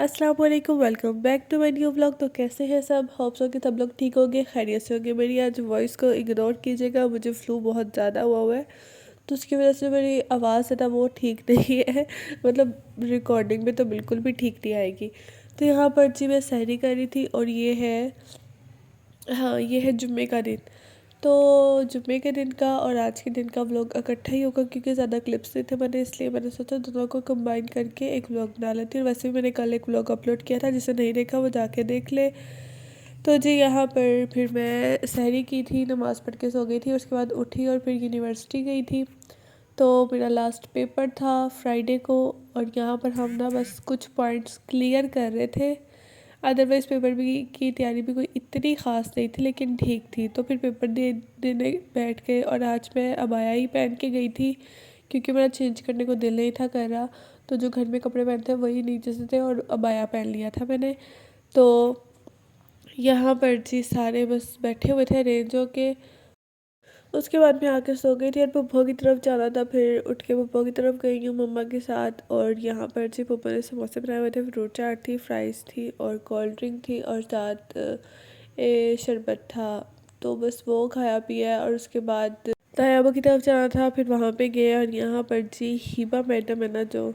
अस्सलाम वालेकुम, welcome back to my new vlog. तो कैसे हैं सब? होप सो कि सब लोग ठीक होंगे, खैरियत से होंगे। मेरी आज वॉइस को इग्नोर कीजिएगा, मुझे फ्लू बहुत ज़्यादा हुआ है, तो उसकी वजह से मेरी आवाज़ है ना वो ठीक नहीं है। मतलब रिकॉर्डिंग में तो बिल्कुल भी ठीक नहीं आएगी। तो यहाँ पर जी मैं सहरी कर रही थी और ये है, हाँ ये है जुम्मे का दिन। तो जुम्मे के दिन का और आज के दिन का व्लॉग इकट्ठा ही होगा, क्योंकि ज़्यादा क्लिप्स नहीं थे मैंने, इसलिए मैंने सोचा दोनों को कंबाइन करके एक व्लॉग बना लेती हूँ। वैसे भी मैंने कल एक व्लॉग अपलोड किया था, जिसे नहीं देखा वो जाके देख ले। तो जी यहाँ पर फिर मैं सहरी की थी, नमाज़ पढ़ के सो गई थी, उसके बाद उठी और फिर यूनिवर्सिटी गई थी। तो मेरा लास्ट पेपर था फ्राइडे को, और यहाँ पर हम ना बस कुछ पॉइंट्स क्लियर कर रहे थे। अदरवाइज़ पेपर भी की तैयारी भी कोई इतनी ख़ास नहीं थी, लेकिन ठीक थी। तो फिर पेपर देने बैठ गए, और आज मैं अबाया ही पहन के गई थी, क्योंकि मेरा चेंज करने को दिल नहीं था कर रहा। तो जो घर में कपड़े पहनते हैं वही नीचे से थे, और अबाया पहन लिया था मैंने। तो यहाँ पर जी सारे बस बैठे हुए थे अरेंज होके। उसके बाद मैं आके सो गई थी और पप्पो की तरफ जाना था, फिर उठ के पप्पो की तरफ गई हूँ मम्मा के साथ। और यहाँ पर जी पप्पो ने समोसे बनाए हुए थे, फ्रूट चाट थी, फ्राइज़ थी और कोल्ड ड्रिंक थी, और साथ शरबत था। तो बस वो खाया पिया, और उसके बाद तायाबा की तरफ जाना था, फिर वहाँ पे गए। और यहाँ पर जी हिबा मैडम है ना, जो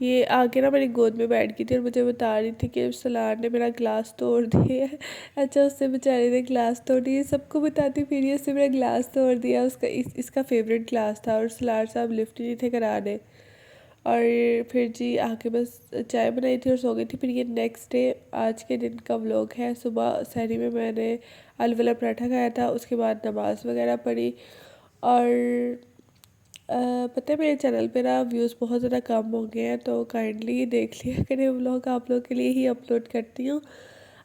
ये आके ना मेरी गोद में बैठ गई थी और मुझे बता रही थी कि सलार ने मेरा ग्लास तोड़ दिया है। अच्छा, उससे बेचारी ने ग्लास तोड़ दिया, सबको बताती फिर ये उससे मेरा ग्लास तोड़ दिया। उसका इसका फेवरेट ग्लास था, और सलार साहब लिफ्ट ही नहीं थे कराने। और फिर जी आके बस चाय बनाई थी और सो गई थी। फिर ये नेक्स्ट डे आज के दिन का व्लॉग है। सुबह सहरी में मैंने आलू वाला पराठा खाया था, उसके बाद नमाज़ वगैरह पढ़ी। और पता है मेरे चैनल पे ना व्यूज़ बहुत ज़्यादा कम हो गए हैं, तो काइंडली देख लिया करें व्लॉग, आप लोग के लिए ही अपलोड करती हूँ।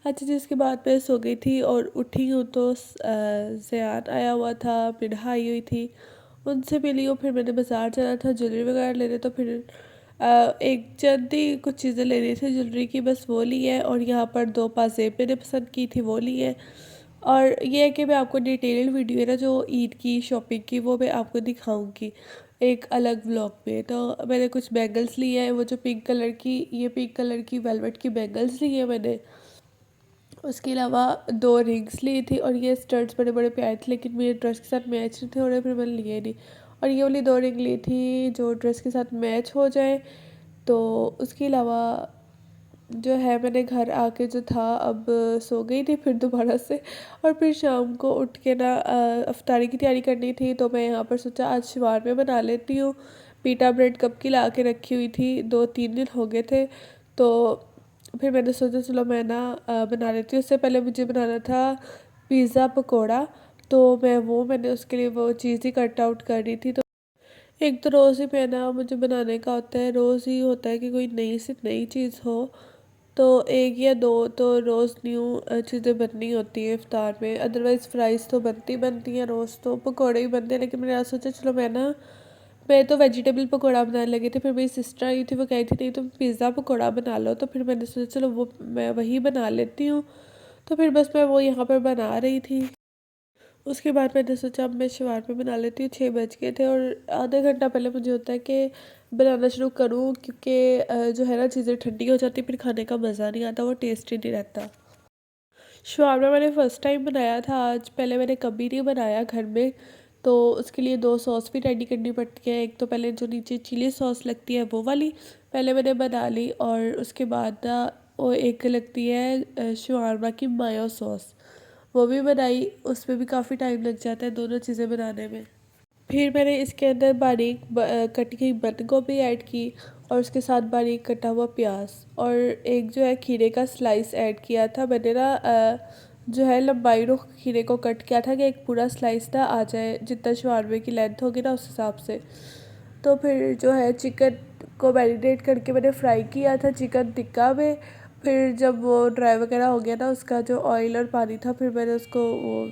अच्छा जी, उसके बाद मैं सो गई थी और उठी हूँ तो ज़ियान आया हुआ था, मिनहा आई हुई थी, उनसे मिली हूँ। फिर मैंने बाज़ार जाना था ज्वेलरी वगैरह लेने, तो फिर एक जल्दी कुछ चीज़ें लेनी थी ज्वेलरी की, बस वो ली है। और यहाँ पर दो पाजेब मैंने पसंद की थी, वो ली है। और ये है कि मैं आपको डिटेल्ड वीडियो है ना जो ईद की शॉपिंग की, वो मैं आपको दिखाऊंगी एक अलग व्लॉग में। तो मैंने कुछ बैंगल्स लिए हैं, वो जो पिंक कलर की, ये पिंक कलर की वेलवेट की बैंगल्स ली है मैंने। उसके अलावा दो रिंग्स ली थी, और ये स्टड्स बड़े बड़े प्यारे थे, लेकिन मेरे ड्रेस के साथ मैच नहीं थे, और फिर मैंने लिए नहीं। और ये वाली दो रिंग ली थी जो ड्रेस के साथ मैच हो जाए। तो उसके अलावा जो है मैंने घर आके जो था, अब सो गई थी फिर दोबारा से। और फिर शाम को उठ के ना अफ्तारी की तैयारी करनी थी, तो मैं यहाँ पर सोचा आज शवारमे बना लेती हूँ। पीटा ब्रेड कब की ला के रखी हुई थी, 2-3 दिन हो गए थे। तो फिर मैंने सोचा चलो मैं ना बना लेती हूँ। उससे पहले मुझे बनाना था पिज़्ज़ा पकोड़ा, तो मैंने उसके लिए वो चीज़ ही कट आउट कर रही थी। तो एक तो रोज़ ही पहना मुझे बनाने का होता है, रोज़ ही होता है कि कोई नई से नई चीज़ हो। तो एक या दो तो रोज़ न्यू चीज़ें बननी होती हैं इफ्तार में, अदरवाइज़ फ्राइज़ तो बनती हैं रोज़, तो पकोड़े भी बनते हैं। लेकिन मैंने आज सोचा चलो मैं तो वेजिटेबल पकोड़ा बनाने लगी थी, फिर मेरी सिस्टर आई थी, वो कही थी नहीं तुम पिज़्ज़ा पकोड़ा बना लो, तो फिर मैंने सोचा चलो वो मैं वही बना लेती हूँ। तो फिर बस मैं वो यहाँ पर बना रही थी। उसके बाद मैंने सोचा अब मैं शवारमे बना लेती हूँ। 6 बज गए थे, और आधा घंटा पहले मुझे होता है कि बनाना शुरू करूँ, क्योंकि जो है ना चीज़ें ठंडी हो जाती, फिर खाने का मज़ा नहीं आता, वो टेस्टी नहीं रहता। शवारमा मैंने फ़र्स्ट टाइम बनाया था आज, पहले मैंने कभी नहीं बनाया घर में। तो उसके लिए दो सॉस भी रेडी करनी पड़ती है। एक तो पहले जो नीचे चिली सॉस लगती है वो वाली पहले मैंने बना ली, और उसके बाद ना वो एक लगती है शवारमा की मायो सॉस, वो भी बनाई। उसमें भी काफ़ी टाइम लग जाता है दोनों चीज़ें बनाने में। फिर मैंने इसके अंदर बारीक कटी हुई बंद गोभी ऐड की, और उसके साथ बारीक कटा हुआ प्याज, और एक जो है खीरे का स्लाइस ऐड किया था मैंने ना जो है लंबाई रुख खीरे को कट किया था कि एक पूरा स्लाइस ना आ जाए, जितना शवारमे की लेंथ होगी ना उस हिसाब से। तो फिर जो है चिकन को मैरिनेट करके मैंने फ्राई किया था चिकन टिक्का में। फिर जब वो ड्राई वगैरह हो गया ना उसका जो ऑयल और पानी था, फिर मैंने उसको वो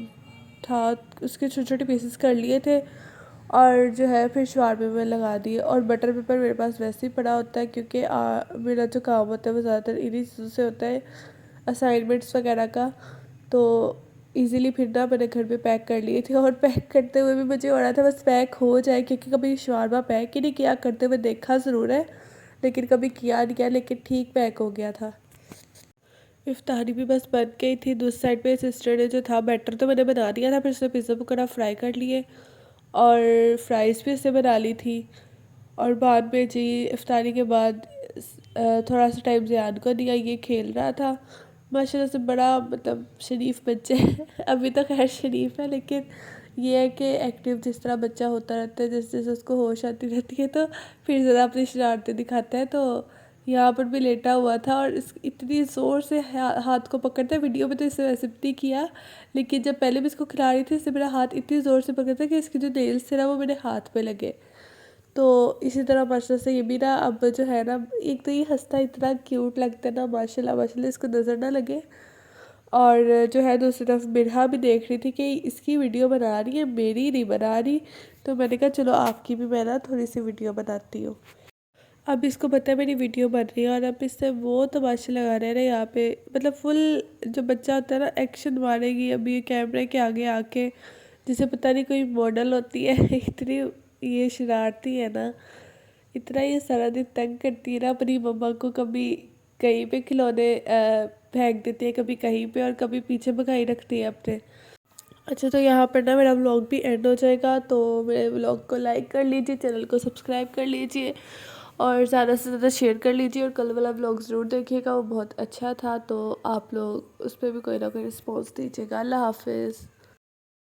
था उसके छोटे छोटे पीसेस कर लिए थे, और जो है फिर शवारमे में लगा दिए। और बटर पेपर मेरे पास वैसे ही पड़ा होता है, क्योंकि मेरा जो काम होता है वो ज़्यादातर इन्हीं चीज़ों से होता है, असाइनमेंट्स वगैरह का। तो इजीली फिर ना मैंने घर में पैक कर लिए थे, और पैक करते हुए भी मुझे हो रहा था बस पैक हो जाए, क्योंकि कभी शवारमा पैक ही नहीं किया, करते हुए देखा ज़रूर है लेकिन कभी किया नहीं किया, लेकिन ठीक पैक हो गया था। इफ्तारी भी बस बन गई थी। दूसरी साइड पे सिस्टर ने जो था बैटर तो मैंने बना दिया था, फिर उसने पिज़्ज़ा पकौड़ा फ्राई कर लिए और फ्राइज़ भी उसने बना ली थी। और बाद में जी इफ्तारी के बाद थोड़ा सा टाइम ज़ियान को दिया, ये खेल रहा था। माशाल्लाह से बड़ा मतलब शरीफ बच्चे हैं अभी तो खैर शरीफ है, लेकिन ये है कि एक्टिव जिस तरह बच्चा होता रहता है, जैसे जैसे उसको होश आती रहती है तो फिर ज़रा अपनी शरारतें दिखाता है। तो यहाँ पर भी लेटा हुआ था और इस इतनी ज़ोर से हाथ को पकड़ता है। वीडियो में तो इससे वैसे भी नहीं किया, लेकिन जब पहले भी इसको खिला रही थी इससे मेरा हाथ इतनी ज़ोर से पकड़ता कि इसके जो नेल्स थे ना वो मेरे हाथ पे लगे। तो इसी तरह माशाल्लाह से ये भी ना अब जो है ना, एक तो ये हंसता इतना क्यूट लगता है ना, माशाल्लाह माशाल्लाह, इसको नज़र ना लगे। और जो है दूसरी तरफ बिरहा भी देख रही थी कि इसकी वीडियो बना रही है, मेरी नहीं बना रही। तो मैंने कहा चलो आपकी भी मैं ना थोड़ी सी वीडियो बनाती हूँ। अब इसको पता है मेरी वीडियो बन रही है और अब इससे वो तमाशे लगा रहे हैं ना यहाँ पे, मतलब फुल जो बच्चा होता है ना एक्शन मारेगी अभी ये कैमरे के आगे आके, जिसे पता नहीं कोई मॉडल होती है इतनी ये शरारती है ना, इतना ये सारा दिन तंग करती है ना अपनी मम्मा को। कभी कहीं पे खिलौने फेंक देती है, कभी कहीं पे, और कभी पीछे भगाई रखती है अपने। अच्छा, तो यहाँ पर ना मेरा व्लॉग भी एंड हो जाएगा, तो मेरे व्लॉग को लाइक कर लीजिए, चैनल को सब्सक्राइब कर लीजिए और ज़्यादा से ज़्यादा शेयर कर लीजिए। और कल वाला व्लॉग ज़रूर देखिएगा, वो बहुत अच्छा था, तो आप लोग उस पर भी कोई ना कोई रिस्पॉन्स दीजिएगा। अल्लाह हाफिज़।